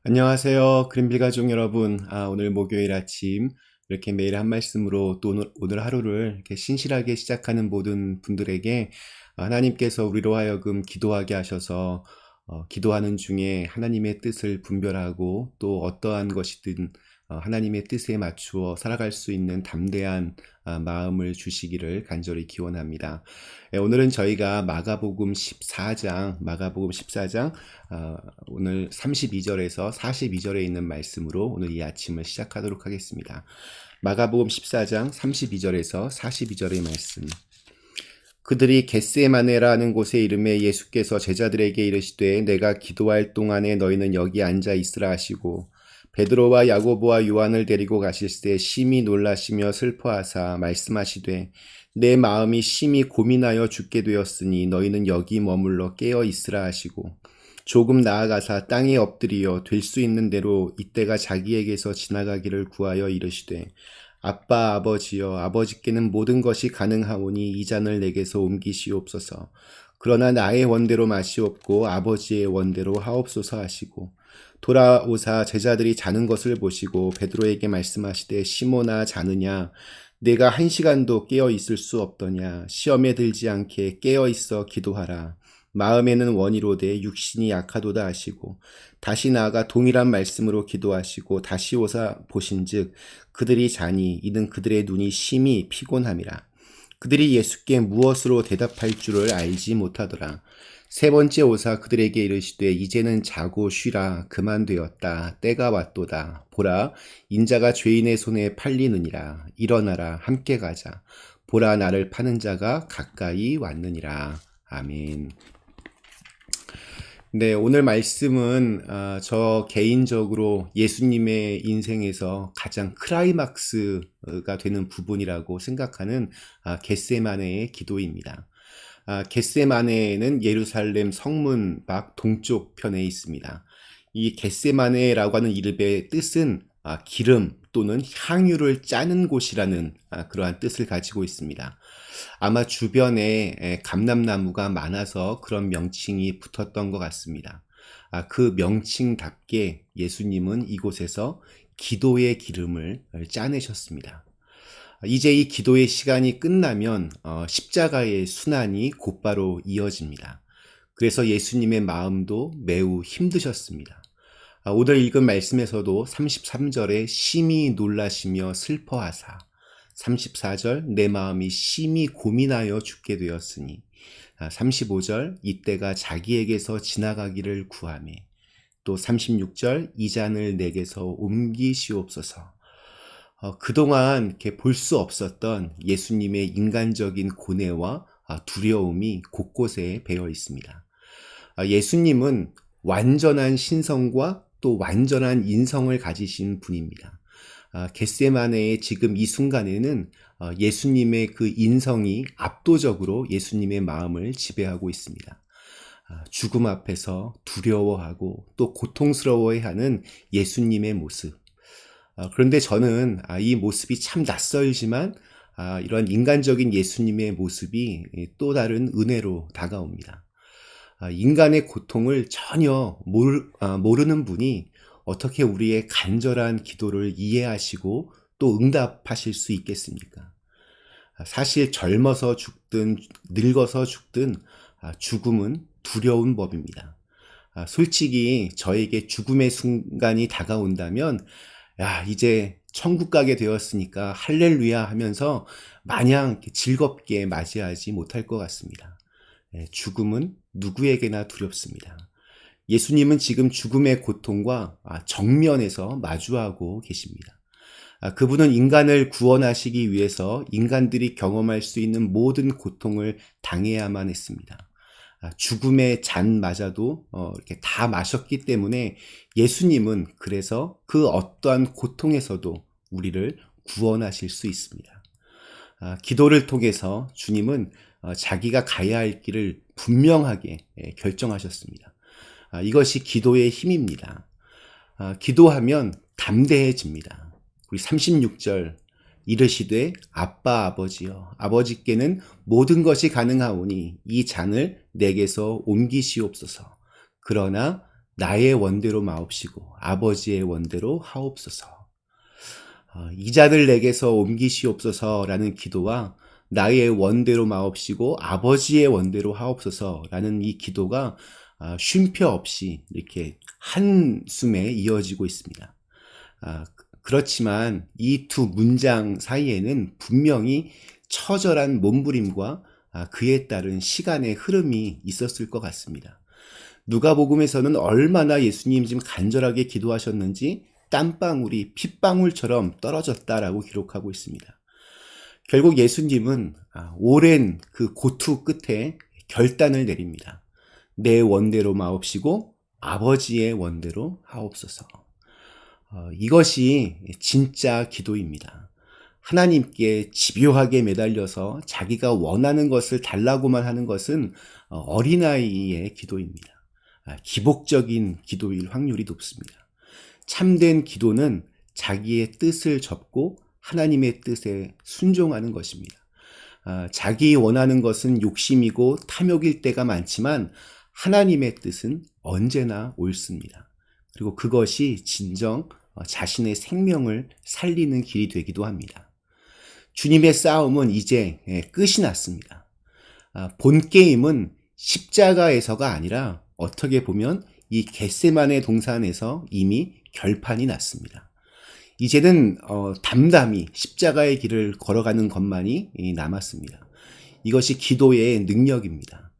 안녕하세요. 그린빌 가족 여러분. 오늘 목요일 아침 이렇게 매일 한 말씀으로 또 오늘 하루를 이렇게 신실하게 시작하는 모든 분들에게 하나님께서 우리로 하여금 기도하게 하셔서 기도하는 중에 하나님의 뜻을 분별하고 또 어떠한 것이든 하나님의 뜻에 맞추어 살아갈 수 있는 담대한 마음을 주시기를 간절히 기원합니다. 오늘은 저희가 마가복음 14장 오늘 32절에서 42절에 있는 말씀으로 오늘 이 아침을 시작하도록 하겠습니다. 마가복음 14장 32절에서 42절의 말씀. 그들이 겟세마네라는 곳에 이름에 예수께서 제자들에게 이르시되 내가 기도할 동안에 너희는 여기 앉아 있으라 하시고 베드로와 야고보와 요한을 데리고 가실새 심히 놀라시며 슬퍼하사 말씀하시되 내 마음이 심히 고민하여 죽게 되었으니 너희는 여기 머물러 깨어 있으라 하시고 조금 나아가사 땅에 엎드리어 될 수 있는 대로 이때가 자기에게서 지나가기를 구하여 이르시되 아빠 아버지여 아버지께는 모든 것이 가능하오니 이 잔을 내게서 옮기시옵소서. 그러나 나의 원대로 마시옵고 아버지의 원대로 하옵소서 하시고 돌아오사 제자들이 자는 것을 보시고 베드로에게 말씀하시되 시몬아 자느냐 내가 1시간도 깨어 있을 수 없더냐 시험에 들지 않게 깨어 있어 기도하라. 마음에는 원이로되 육신이 약하도다 하시고 다시 나아가 동일한 말씀으로 기도하시고 다시 오사 보신즉 그들이 자니 이는 그들의 눈이 심히 피곤함이라. 그들이 예수께 무엇으로 대답할 줄을 알지 못하더라. 세 번째 오사 그들에게 이르시되 이제는 자고 쉬라. 그만되었다. 때가 왔도다. 보라 인자가 죄인의 손에 팔리느니라. 일어나라 함께 가자. 보라 나를 파는 자가 가까이 왔느니라. 아멘. 네, 오늘 말씀은 저 개인적으로 예수님의 인생에서 가장 클라이막스가 되는 부분이라고 생각하는 겟세마네의 기도입니다. 겟세마네는 예루살렘 성문 밖 동쪽 편에 있습니다. 이 겟세마네라고 하는 이름의 뜻은 기름 또는 향유를 짜는 곳이라는 그러한 뜻을 가지고 있습니다. 아마 주변에 감람나무가 많아서 그런 명칭이 붙었던 것 같습니다. 그 명칭답게 예수님은 이곳에서 기도의 기름을 짜내셨습니다. 이제 이 기도의 시간이 끝나면 십자가의 순환이 곧바로 이어집니다. 그래서 예수님의 마음도 매우 힘드셨습니다. 오늘 읽은 말씀에서도 33절에 심히 놀라시며 슬퍼하사 34절 내 마음이 심히 고민하여 죽게 되었으니 35절 이때가 자기에게서 지나가기를 구하며 또 36절 이 잔을 내게서 옮기시옵소서. 그동안 이렇게 볼 수 없었던 예수님의 인간적인 고뇌와 두려움이 곳곳에 배어 있습니다. 예수님은 완전한 신성과 또 완전한 인성을 가지신 분입니다. 겟세마네의 지금 이 순간에는 예수님의 그 인성이 압도적으로 예수님의 마음을 지배하고 있습니다. 죽음 앞에서 두려워하고 또 고통스러워해하는 예수님의 모습. 그런데 저는 이 모습이 참 낯설지만 이런 인간적인 예수님의 모습이 또 다른 은혜로 다가옵니다. 인간의 고통을 전혀 모르는 분이 어떻게 우리의 간절한 기도를 이해하시고 또 응답하실 수 있겠습니까? 사실 젊어서 죽든 늙어서 죽든 죽음은 두려운 법입니다. 솔직히 저에게 죽음의 순간이 다가온다면 야 이제 천국 가게 되었으니까 할렐루야 하면서 마냥 즐겁게 맞이하지 못할 것 같습니다. 죽음은 누구에게나 두렵습니다. 예수님은 지금 죽음의 고통과 정면에서 마주하고 계십니다. 그분은 인간을 구원하시기 위해서 인간들이 경험할 수 있는 모든 고통을 당해야만 했습니다. 죽음의 잔마저도 이렇게 다 마셨기 때문에 예수님은 그래서 그 어떠한 고통에서도 우리를 구원하실 수 있습니다. 기도를 통해서 주님은 자기가 가야 할 길을 분명하게 결정하셨습니다. 이것이 기도의 힘입니다. 기도하면 담대해집니다. 우리 36절 이르시되 아빠 아버지여 아버지께는 모든 것이 가능하오니 이 잔을 내게서 옮기시옵소서. 그러나 나의 원대로 마옵시고 아버지의 원대로 하옵소서. 이 자들 내게서 옮기시옵소서라는 기도와 나의 원대로 마옵시고 아버지의 원대로 하옵소서라는 이 기도가 쉼표 없이 이렇게 한숨에 이어지고 있습니다. 그렇지만 이 두 문장 사이에는 분명히 처절한 몸부림과 그에 따른 시간의 흐름이 있었을 것 같습니다. 누가복음에서는 얼마나 예수님 지금 간절하게 기도하셨는지 땀방울이 핏방울처럼 떨어졌다라고 기록하고 있습니다. 결국 예수님은 오랜 그 고투 끝에 결단을 내립니다. 내 원대로 마옵시고 아버지의 원대로 하옵소서. 이것이 진짜 기도입니다. 하나님께 집요하게 매달려서 자기가 원하는 것을 달라고만 하는 것은 어린아이의 기도입니다. 기복적인 기도일 확률이 높습니다. 참된 기도는 자기의 뜻을 접고 하나님의 뜻에 순종하는 것입니다. 자기 원하는 것은 욕심이고 탐욕일 때가 많지만 하나님의 뜻은 언제나 옳습니다. 그리고 그것이 진정 자신의 생명을 살리는 길이 되기도 합니다. 주님의 싸움은 이제 끝이 났습니다. 본 게임은 십자가에서가 아니라 어떻게 보면 이 겟세마네 동산에서 이미 결판이 났습니다. 이제는 담담히 십자가의 길을 걸어가는 것만이 남았습니다. 이것이 기도의 능력입니다.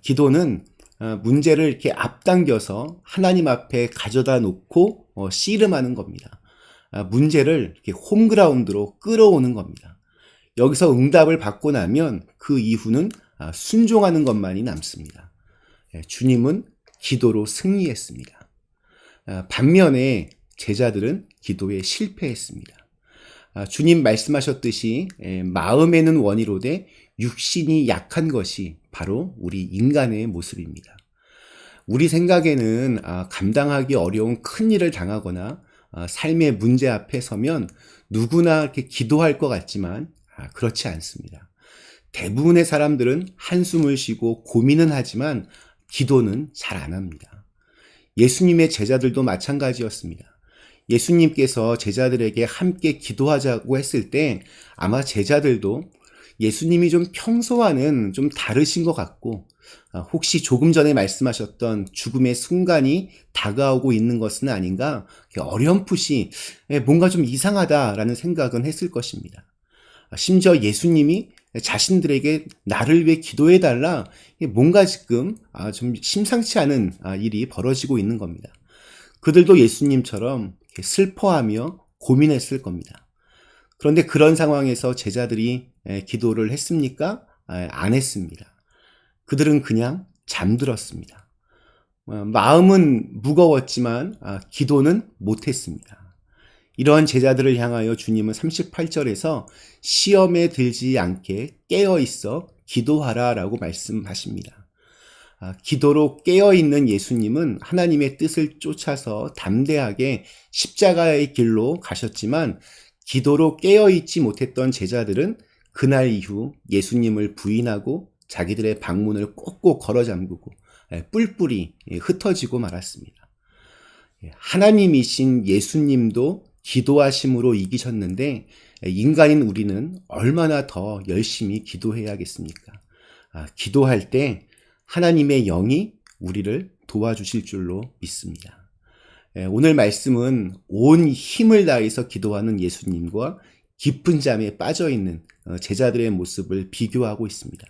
기도는 문제를 이렇게 앞당겨서 하나님 앞에 가져다 놓고 씨름하는 겁니다. 문제를 이렇게 홈그라운드로 끌어오는 겁니다. 여기서 응답을 받고 나면 그 이후는 순종하는 것만이 남습니다. 주님은 기도로 승리했습니다. 반면에 제자들은 기도에 실패했습니다. 주님 말씀하셨듯이 마음에는 원이로되 육신이 약한 것이 바로 우리 인간의 모습입니다. 우리 생각에는 감당하기 어려운 큰 일을 당하거나 삶의 문제 앞에 서면 누구나 이렇게 기도할 것 같지만 그렇지 않습니다. 대부분의 사람들은 한숨을 쉬고 고민은 하지만 기도는 잘 안 합니다. 예수님의 제자들도 마찬가지였습니다. 예수님께서 제자들에게 함께 기도하자고 했을 때 아마 제자들도 예수님이 좀 평소와는 좀 다르신 것 같고 혹시 조금 전에 말씀하셨던 죽음의 순간이 다가오고 있는 것은 아닌가 어렴풋이 뭔가 좀 이상하다라는 생각은 했을 것입니다. 심지어 예수님이 자신들에게 나를 위해 기도해달라 뭔가 지금 좀 심상치 않은 일이 벌어지고 있는 겁니다. 그들도 예수님처럼 슬퍼하며 고민했을 겁니다. 그런데 그런 상황에서 제자들이 기도를 했습니까? 안 했습니다. 그들은 그냥 잠들었습니다. 마음은 무거웠지만 기도는 못했습니다. 이러한 제자들을 향하여 주님은 38절에서 시험에 들지 않게 깨어있어 기도하라 라고 말씀하십니다. 기도로 깨어있는 예수님은 하나님의 뜻을 쫓아서 담대하게 십자가의 길로 가셨지만 기도로 깨어있지 못했던 제자들은 그날 이후 예수님을 부인하고 자기들의 방문을 꼭꼭 걸어 잠그고 뿔뿔이 흩어지고 말았습니다. 하나님이신 예수님도 기도하심으로 이기셨는데 인간인 우리는 얼마나 더 열심히 기도해야겠습니까? 기도할 때 하나님의 영이 우리를 도와주실 줄로 믿습니다. 오늘 말씀은 온 힘을 다해서 기도하는 예수님과 깊은 잠에 빠져있는 제자들의 모습을 비교하고 있습니다.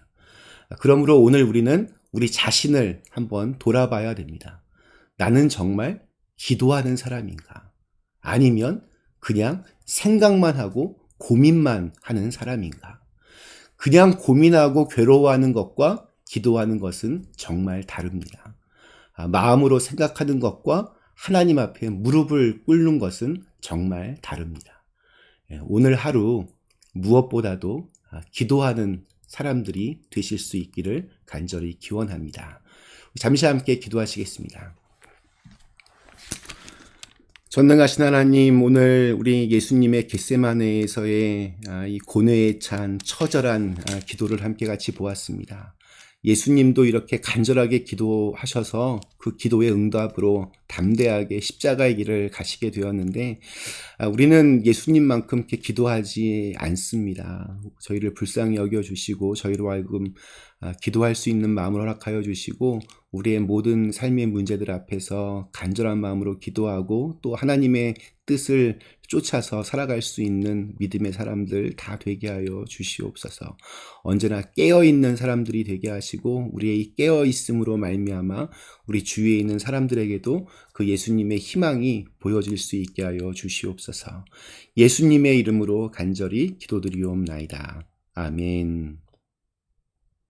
그러므로 오늘 우리는 우리 자신을 한번 돌아봐야 됩니다. 나는 정말 기도하는 사람인가? 아니면 그냥 생각만 하고 고민만 하는 사람인가? 그냥 고민하고 괴로워하는 것과 기도하는 것은 정말 다릅니다. 마음으로 생각하는 것과 하나님 앞에 무릎을 꿇는 것은 정말 다릅니다. 오늘 하루 무엇보다도 기도하는 사람들이 되실 수 있기를 간절히 기원합니다. 잠시 함께 기도하시겠습니다. 전능하신 하나님, 오늘 우리 예수님의 겟세마네에서의 이 고뇌에 찬 처절한 기도를 함께 같이 보았습니다. 예수님도 이렇게 간절하게 기도하셔서 그 기도의 응답으로 담대하게 십자가의 길을 가시게 되었는데, 우리는 예수님만큼 이렇게 기도하지 않습니다. 저희를 불쌍히 여겨주시고 저희로 하여금 기도할 수 있는 마음을 허락하여 주시고, 우리의 모든 삶의 문제들 앞에서 간절한 마음으로 기도하고 또 하나님의 뜻을 쫓아서 살아갈 수 있는 믿음의 사람들 다 되게 하여 주시옵소서. 언제나 깨어있는 사람들이 되게 하시고, 우리의 이 깨어있음으로 말미암아 우리 주위에 있는 사람들에게도 그 예수님의 희망이 보여질 수 있게 하여 주시옵소서. 예수님의 이름으로 간절히 기도드리옵나이다. 아멘.